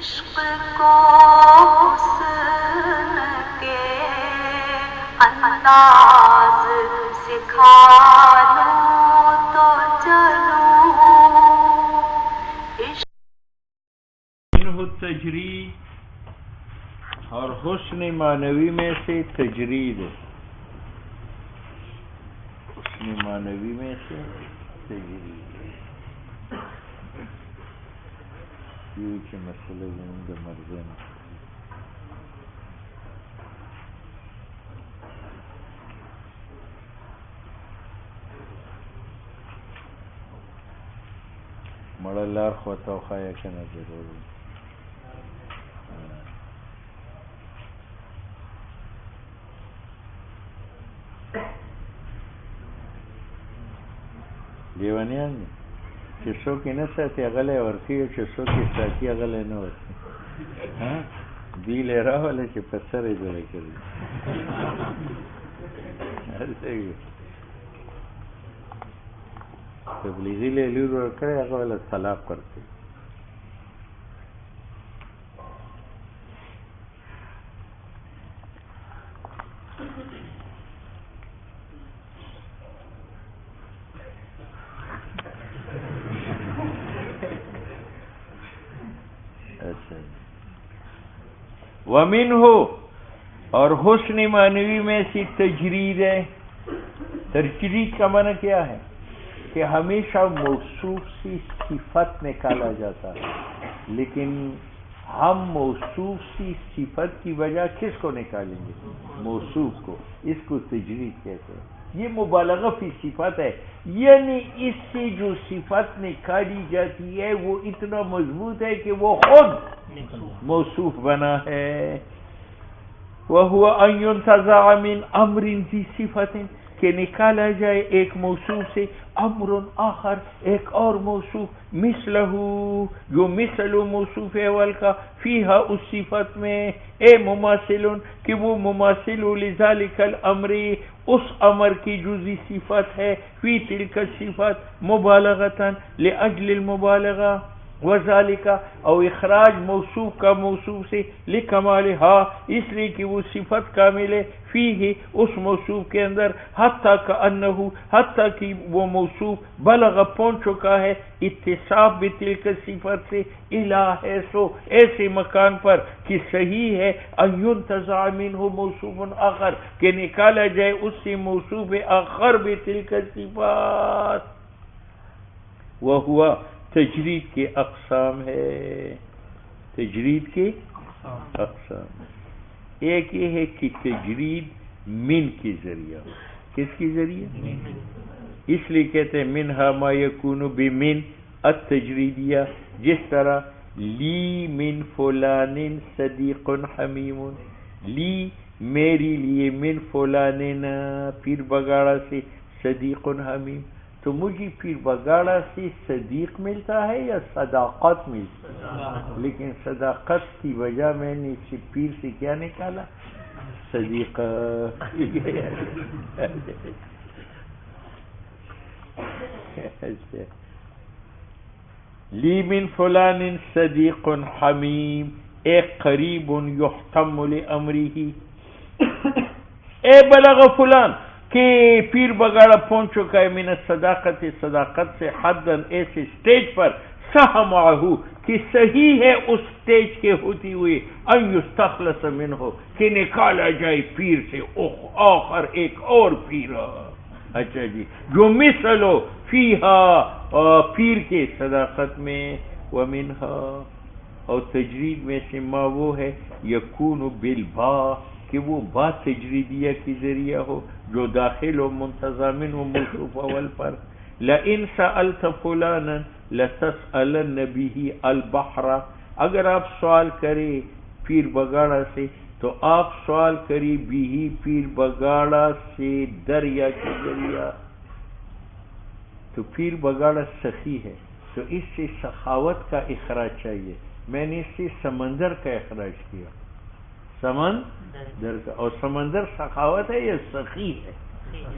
عشق کو حسن کے انداز سکھا لوں تو چلوں منہ تجرید اور حسن معنوی میں سے تجرید ہے. حسن معنوی میں سے تجرید یہ کہ مسئلہ زمین مرضی میں مڑا لار خواتا و خوایا کنا ضرور لیوانیان دی چې څوک یې نه ساتي هغه لی ورکوي او چې څوک یې ساتي هغه لی نه ورکوي. دوی لی راوله چې په سر یې جوړه کړي تبلیغي لی لور ورکړی هغه وله طلاق ورکوي. وَمِنْهُ اور حسن معنوی میں سے تجرید ہے. تجرید کا معنی کیا ہے کہ ہمیشہ موصوف سی صفت نکالا جاتا ہے، لیکن ہم موصوف سی صفت کی وجہ کس کو نکالیں گے؟ موصوف کو. اس کو تجرید کہتے ہیں. یہ مبالغہ فی صفت ہے، یعنی اس سے جو صفت نکالی جاتی ہے وہ اتنا مضبوط ہے کہ وہ خود موصوف بنا ہے. وَهُوَ أَن يُنْتَزَعَ مِنْ أَمْرٍ ذِي صِفَةٍ کہ نکالا جائے ایک موصوف سے امر آخر ایک اور موصوف مثلہ جو مثل موصوف اول کا فیہا اس صفت میں اے مماثل کہ وہ مماثل لذالک الامر اس امر کی جزی صفت ہے فی تلک صفت مبالغتا لاجل المبالغہ وذالک او اخراج موصوف کا موصوف سے لکمالہا اس لیے کہ وہ صفت کامل ہے فیہ اس موصوف کے اندر حتیٰ کہ وہ موصوف بلغ پہنچ چکا ہے اتصاف بتلک صفت سے الہ سو ایسے مکان پر کہ صحیح ہے ان ينتزع منہ موصوف آخر کہ نکالا جائے اس سے موصوف آخر بتلک صفات. وہوا تجرید کے اقسام ہے. تجرید کے اقسام ایک یہ ہے کہ تجرید من کے ذریعہ. کس کے ذریعہ؟ اس لیے کہتے ہیں منہا ما یکون بمن التجریدیہ. جس طرح لی من فلان صدیق حمیم، لی میری لیے من فلان پیر بگاڑا سے صدیق حمیم. تو مجھے پیر بگاڑا سے صدیق ملتا ہے یا صداقت ملتا ہے؟ لیکن صداقت کی وجہ میں نے اس پیر سے کیا نکالا؟ صدیق. لی من فلان صدیق حمیم اے قریب یحتم لامرہ اے بلغ فلان کہ پیر بگاڑا پہنچ چکا ہے من صداقت صداقت سے حدن ایسے سٹیج پر صح معہو کہ صحیح ہے اس سٹیج کے ہوتی ہوئی ان یستخلص منہ کہ نکالا جائے پیر سے آخر ایک اور پیر. اچھا جی جو مثلو فیہا پیر کے صداقت میں ومنہا اور تجرید میں سے ما وہ ہے یکون بالبا کہ وہ با تجریدیہ کی ذریعہ ہو جو داخل و منتظامن و موصوف اول پر. لئن سألت فلانا لتسألن به البحر اگر آپ سوال کریں پیر بگاڑا سے تو آپ سوال کریں بھی پیر بگاڑا سے دریا کے ذریعہ. تو پیر بگاڑا سخی ہے تو اس سے سخاوت کا اخراج چاہیے. میں نے اس سے سمندر کا اخراج کیا، سمندر کا. اور سمندر سخاوت ہے یا سخی ہے؟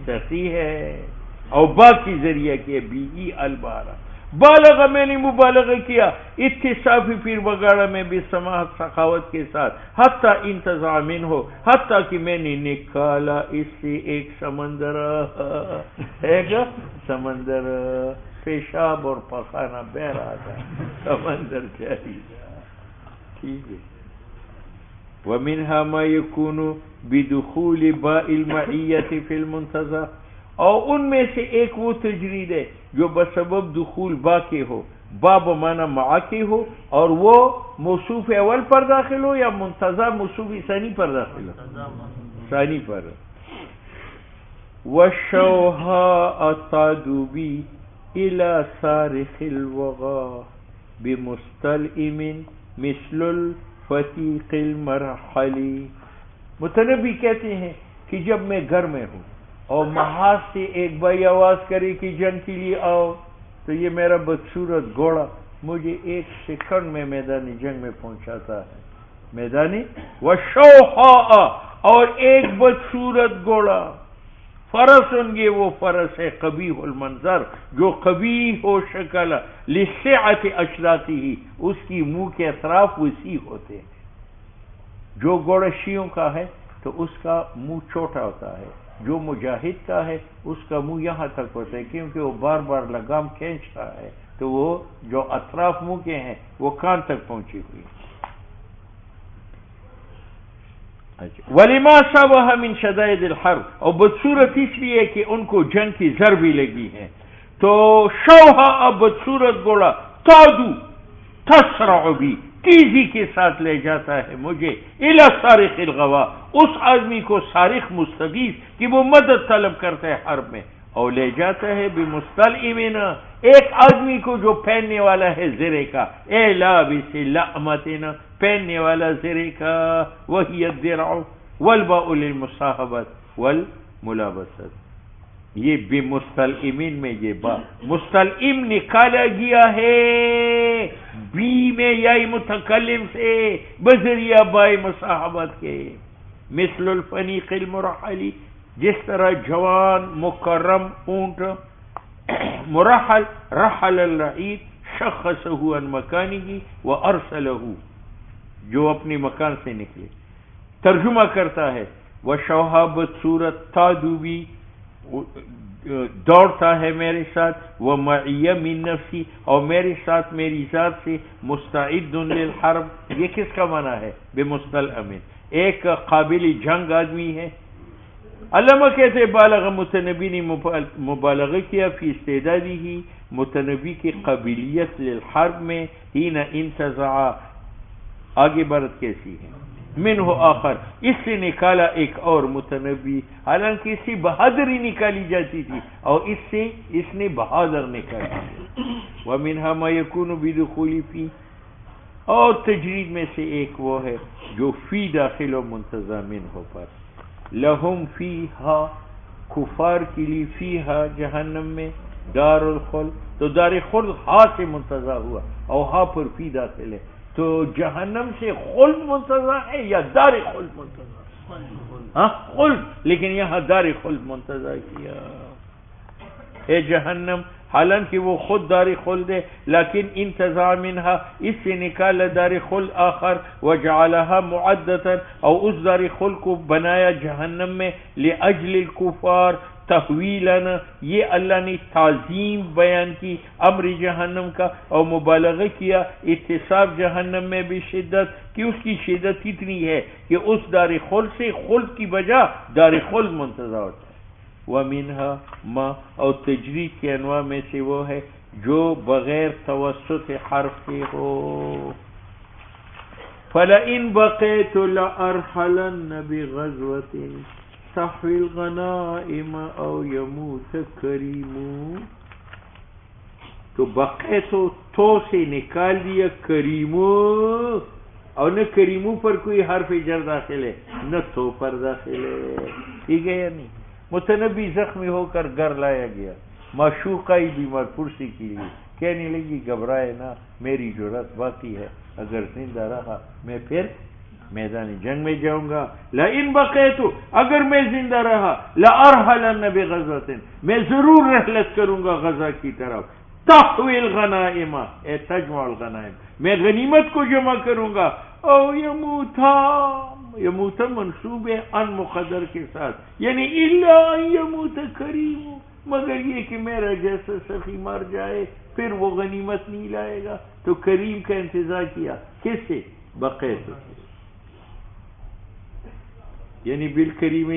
سخی ہے. اور با کی ذریعہ کیا بھی البارہ بالغ میں نے مبالغہ کیا اتصافی پیر بگاڑا میں بھی سماحت سخاوت کے ساتھ، حتیٰ انتزاع منہ ہو، حتیٰ کہ میں نے نکالا اس سے ایک سمندر، ایک سمندر، پیشاب اور پخانہ بہ رہا تھا، سمندر چاہیے، ٹھیک ہے۔ وَمِنْهَا مَا يَكُونُ بِدُخُولِ بَاءِ الْمَعِيَّةِ فِي الْمُنْتَزَعِ، اور ان میں سے ایک وہ تجرید ہے جو بسبب دخول با کے ہو، با بمعنی مع کے ہو، اور وہ موصوف اول پر داخل ہو یا منتزع موصوف ثانی پر داخل ہو، ثانی پر۔ وَالشَّوْهَاءَ تَعْدُبِي إِلَى صَارِخِ الْوَغَى بِمُسْتَلْئِمٍ مِثْلُ الْفَتِيقِ الْمَرْحَلِ۔ متنبی کہتے ہیں کہ جب میں گھر میں ہوں اور محاذ سے ایک بھائی آواز کرے کہ جنگ کے لیے آؤ، تو یہ میرا بدصورت گھوڑا مجھے ایک سیکنڈ میں میدانی جنگ میں پہنچاتا ہے، میدانی وشوحا، اور ایک بدصورت گھوڑا، فرس یہ وہ فرس ہے قبیح المنظر جو قبیح و شکل، لسعت اشلاته، اس کی منہ کے اطراف وسیع ہوتے ہیں۔ جو گھوڑا شیعوں کا ہے تو اس کا منہ چھوٹا ہوتا ہے، جو مجاہد کا ہے اس کا منہ یہاں تک ہوتا ہے، کیونکہ وہ بار بار لگام کھینچ رہا ہے، تو وہ جو اطراف منہ کے ہیں وہ کان تک پہنچی ہوئی۔ وَلِمَا صَابَهَا مِنْ شَدَائِدِ الْحَرْبِ، اور بدصورت اس لیے کہ ان کو جنگ کی ضربی لگی ہے، تو شوہا بدصورت گوڑا تادو تسرع بھی، تیزی کے ساتھ لے جاتا ہے مجھے الی صارخ الغوا، اس آدمی کو صارخ مستغیث کہ وہ مدد طلب کرتا ہے حرب میں، اور لے جاتا ہے بمستلئمن، ایک آدمی کو جو پہننے والا ہے زرے کا، اے لابس لأمتن، پہننے والا زرے کا، وہی الدرع والباء للمصاحبت والملابست، یہ بمستلئمن میں یہ با مستلئم نکالا گیا ہے بی میں یائی متکلم سے بذریعہ بائی مصاحبت کے، مثل الفنیق المرحلی، جس طرح جوان مکرم اونٹ، مرحل رحل الرعید شخصه عن مکانه وارسله، جو اپنی مکان سے نکلے۔ ترجمہ کرتا ہے وشوہابت صورت تادوبی، دوڑتا ہے میرے ساتھ، ومعی من نفسی، اور میرے ساتھ میری ذات سے، مستعد للحرب، یہ کس کا معنی ہے؟ بمستلئم، ایک قابل جنگ آدمی ہے۔ علامہ کہتے بالغ متنبی نے مبالغہ کیا فی استعدادی ہی، متنبی کی قابلیت للحرب میں، ہی نہ انتزع، آگے بڑھت کیسی ہے، منہ آخر، اس سے نکالا ایک اور متنبی، حالانکہ اس سے بہادری نکالی جاتی تھی اور اس نے بہادر نکالی۔ وَمِنْهَا مَا يَكُونُ بِدُخُولِ فِي، اور تجرید میں سے ایک وہ ہے جو فی داخل و منتزع منہ پر، لہم فیہا، کفار کے لیے فیہا جہنم میں، دار الخلد، تو دار خلد ہا سے منتزع ہوا اور ہا پر فی داخل ہے، تو جہنم سے خلد منتزع ہے یا دار خلد منتزع؟ ہاں خلد، لیکن یہاں دار خلد منتزع کیا ہے جہنم، حالانکہ وہ خود دار خلد ہے، لیکن انتزع منہا، اس سے نکالا دار خلد آخر، وجعلها معدتا، اور اس دار خلد کو بنایا جہنم میں، لأجل الکفار تحویلاً، یہ اللہ نے تعظیم بیان کی امر جہنم کا، اور مبالغہ کیا اتصاف جہنم میں بھی شدت، کہ اس کی شدت اتنی ہے کہ اس دار خلد سے خلد کی بجا دار خلد منتزع ہوتا ہے۔ وَمِنْهَا مَا، اور تجرید کے انواع میں سے وہ ہے جو بغیر توسط حرف کے ہو، فَلَئِنْ بَقِيتُ لَأَرْحَلَنَّ بِغَزْوَةٍ تَحْوِي الْغَنَائِمَ أَوْ يَمُوتَ كَرِيمٌ، تو بقیتو تو سے نکال دیا کریمو، اور نہ کریمو پر کوئی حرف جر داخل ہے نہ تو پر داخل ہے، ٹھیک ہے یا نہیں؟ متنبی زخمی ہو کر گھر لایا گیا، معشوقہ بیمار پرسی کے لیے، کہنے لگی گھبرائے نہ، میری جرات باقی ہے، اگر زندہ رہا میں پھر میدان جنگ میں جاؤں گا، لئن بقیتو، اگر میں زندہ رہا، لأرحلن بغزوة، میں ضرور رحلت کروں گا غزہ کی طرف، تحوی الغنائم اے تجمع الغنائم، میں غنیمت کو جمع کروں گا. او یموتا منصوب ہے ان مقدر کے ساتھ، یعنی الا ان یموت کریم، مگر یہ کہ میرا جیسا سخی مر جائے پھر وہ غنیمت نہیں لائے گا. تو کریم کا انتظار کیا کس سے؟ بقیت، یعنی بالکریم،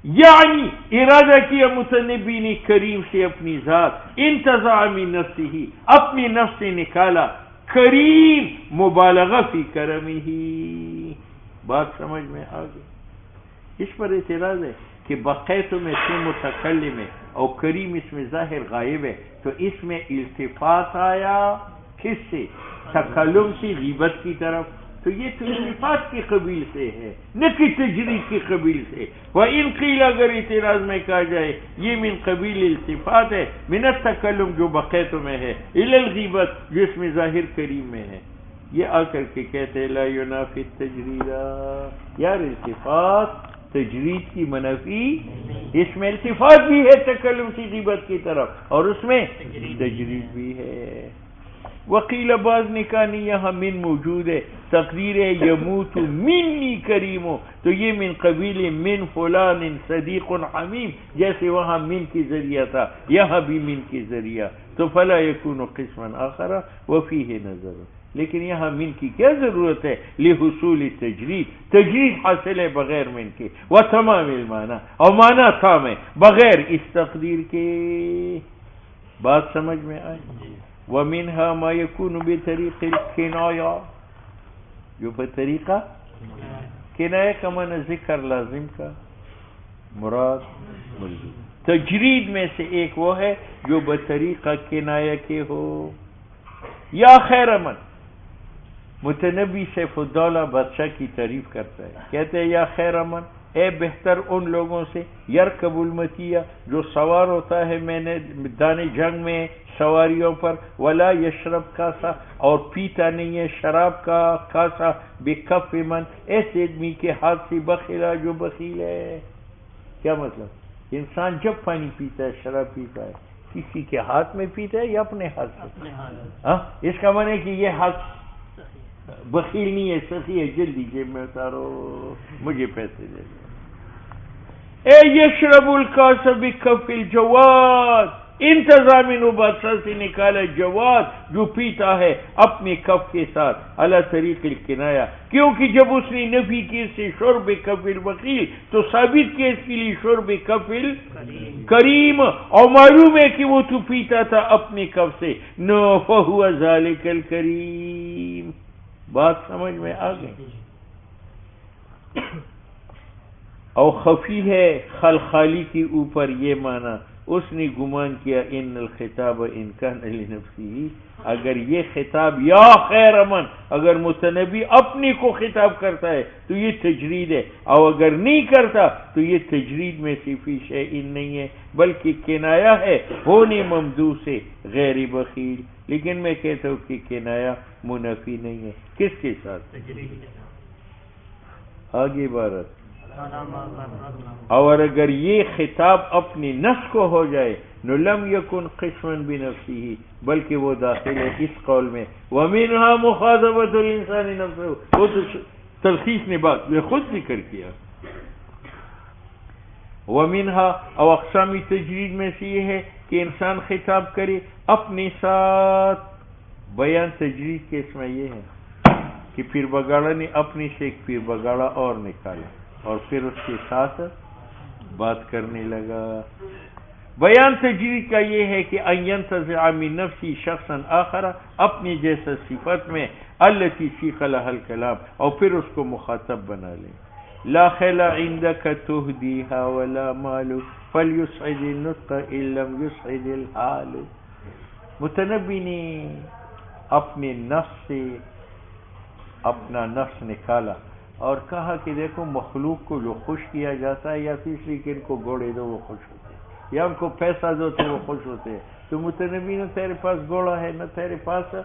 یعنی ارادہ کیا متنبی نے کریم سے اپنی ذات، انتزاع من نفسی ہی، اپنی نفس سے نکالا کریم، مبالغہ فی کرمی ہی. بات سمجھ میں آ گئی؟ اس پر اعتراض ہے کہ بقیت میں سے متکلم ہے اور کریم اس میں ظاہر غائب ہے، تو اس میں التفات آیا کس سے؟ تکلم سے غیبت کی طرف. تو یہ تو التفات کی قبیل سے ہے نہ کہ تجرید کی قبیل سے. وَإِنْ قِيلَ، اگر اعتراض میں کہا جائے یہ من قبیل التفات ہے، من التکلم جو بقیت میں ہے، الی الغیبت جو اس میں ظاہر کریم میں ہے. یہ آ کر کے کہتے ہیں لا ینافی التجرید، یار التفات تجرید کی منافی، اس میں التفات بھی ہے تکلم سے غیبت کی طرف اور اس میں تجرید بھی ہے. وکیل بعض نے کہا نہیں یہاں من موجود ہے، تقدیر ہے یموت منی کریم، تو یہ من قبیل من فلان صدیق حمیم، جیسے وہاں من کی ذریعہ تھا یہاں بھی من کی ذریعہ، تو فلا یکون قسما آخر وفیہ نظر. لیکن یہاں من کی کیا ضرورت ہے؟ لحصول تجرید، تجرید حاصل ہے بغیر من کے، وتمام المعنی، اور معنی تام ہے بغیر اس تقدیر کے. بات سمجھ میں آئی؟ وَمِنْهَا مَا يَكُونُ بِطَرِيقِ الْكِنَایَہ، جو بطریقہ کنایہ کا معنی ذکر لازم کا، مراد ملزوم. تجرید میں سے ایک وہ ہے جو بطریقہ کنایہ کے ہو. یا خیر من، متنبی سیف الدولہ بادشاہ کی تعریف کرتا ہے، کہتے ہیں یا خیر من، اے بہتر ان لوگوں سے، یرکب المطیہ جو سوار ہوتا ہے میدان جنگ میں سواریوں پر، ولا یشرب کاسا اور پیتا نہیں ہے شراب کا کاسا، بکف من ایسے آدمی کے ہاتھ سے بخیلا جو بخیل ہے. کیا مطلب؟ انسان جب پانی پیتا ہے شراب پیتا ہے کسی کے ہاتھ میں پیتا ہے یا اپنے ہاتھ سے؟ ہاں، اس کا معنی ہے کہ یہ ہاتھ بخیل نہیں ہے، سخی ہے، جلدی جیب میں اتارو مجھے پیسے دے دو. اے یشرب الکاس بکف الجواد، انتظامن بادشاہ سے نکالا جواد جو پیتا ہے اپنے کف کے ساتھ، علی طریق الکنایہ، کیونکہ جب اس نے نفی کی اس سے شرب کف البخیل تو ثابت کیا اس کے لیے شرب کف الکریم، اور معلوم ہے کہ وہ تو پیتا تھا اپنے کف سے. نو فہو ذالک الکریم. بات سمجھ میں آ گئی؟ اور خفی ہے خلخالی کے اوپر یہ معنی، اس نے گمان کیا ان الخطاب ان کان لنفسی، اگر یہ خطاب یا خیر من اگر متنبی اپنے کو خطاب کرتا ہے تو یہ تجرید ہے، اور اگر نہیں کرتا تو یہ تجرید میں سے فی شیء نہیں ہے بلکہ کنایہ ہے ہونے ممدوح سے غیر بخیل. لیکن میں کہتا ہوں کہ کنایہ منافی نہیں ہے. کس کے ساتھ؟ آگے عبارت. اور اگر یہ خطاب اپنے نفس کو ہو جائے نو لم یکن قسما بنفسه، بلکہ وہ داخل ہے اس قول میں ومنها مخاطبۃ الانسان نفسه، وہ تو تلخیص نے بات میں خود ذکر کیا. ومنها او اقسام تجرید میں سے یہ ہے کہ انسان خطاب کرے اپنے ساتھ. بیان تجرید کے اس میں یہ ہے کہ پیر بگاڑا نے اپنے سے ایک پیر بگاڑا اور نکالا اور پھر اس کے ساتھ بات کرنے لگا. بیان تجرید کا یہ ہے کہ ان ينتزع من نفسی شخصا آخر، اپنی جیسا صفت میں، التي سیق لها الکلام، اور پھر اس کو مخاطب بنا لیں. لا خیل عندك تهديها ولا مال فليسعد النطق ان لم يسعد الحال. متنبی نے اپنے نفس سے اپنا نفس نکالا اور کہا کہ دیکھو مخلوق کو جو خوش کیا جاتا ہے یا اس لیے کہ ان کو گھوڑے دو وہ خوش ہوتے ہیں یا ان کو پیسہ دو تو وہ خوش ہوتے ہیں. تو متنبی نے تیرے پاس گھوڑا ہے نہ تیرے پاس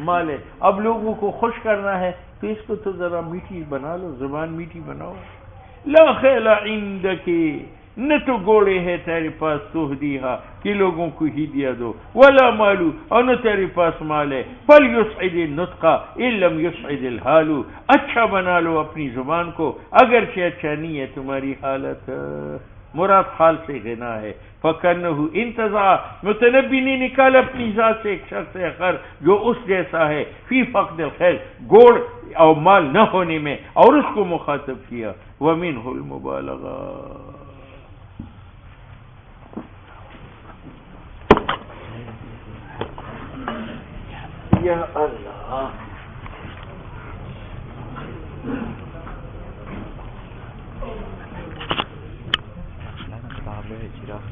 مال ہے، اب لوگوں کو خوش کرنا ہے تو اس کو تو ذرا میٹھی بنا لو، زبان میٹھی بناؤ. لا خیل عندک نہ تو گھوڑے ہے تیرے پاس تہدیہا کہ لوگوں کو ہدیہ دو، ولا مالو اور نہ تیرے پاس مال ہے، فلیسعد النطق ان لم یسعد الحال، اچھا بنا لو اپنی زبان کو اگرچہ اچھا نہیں ہے تمہاری حالت، مراد حال سے غنا ہے۔ فَكَنَّهُ انتزع، متنبی نے نکالا اپنی ذات سے ایک شخص آخر جو اس جیسا ہے، فی فقد الخیر، گوڑ اور مال نہ ہونے میں، اور اس کو مخاطب کیا، وَمِنْهُ الْمُبَالَغَةُ، یا اللہ کتاب ہے چراغ